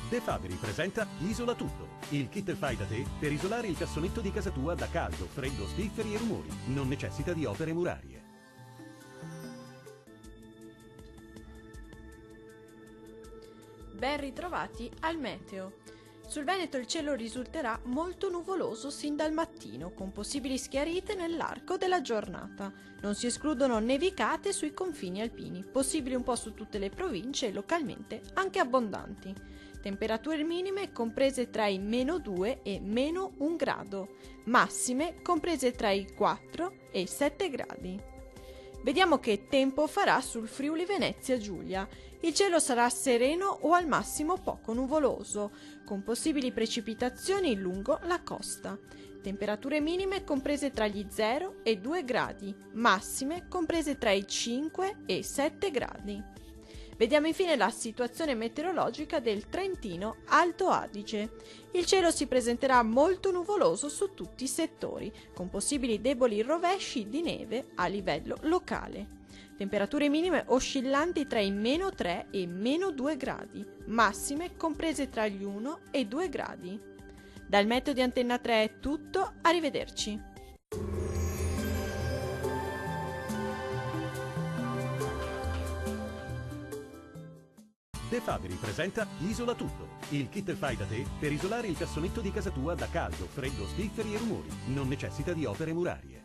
De Fabri presenta Isola Tutto, il kit fai da te per isolare il cassonetto di casa tua da caldo, freddo, spifferi e rumori. Non necessita di opere murarie. Ben ritrovati al meteo. Sul Veneto il cielo risulterà molto nuvoloso sin dal mattino, con possibili schiarite nell'arco della giornata. Non si escludono nevicate sui confini alpini, possibili un po' su tutte le province e localmente anche abbondanti. Temperature minime comprese tra i -2 e -1 grado, massime comprese tra i 4 e i 7 gradi. Vediamo che tempo farà sul Friuli Venezia Giulia. Il cielo sarà sereno o al massimo poco nuvoloso, con possibili precipitazioni lungo la costa. Temperature minime comprese tra gli 0 e 2 gradi, massime comprese tra i 5 e i 7 gradi. Vediamo infine la situazione meteorologica del Trentino Alto Adige. Il cielo si presenterà molto nuvoloso su tutti i settori, con possibili deboli rovesci di neve a livello locale. Temperature minime oscillanti tra i -3 e -2 gradi, massime comprese tra gli 1 e i 2 gradi. Dal meteo di Antenna 3 è tutto, arrivederci. De Fabri presenta Isola Tutto, il kit fai da te per isolare il cassonetto di casa tua da caldo, freddo, spifferi e rumori. Non necessita di opere murarie.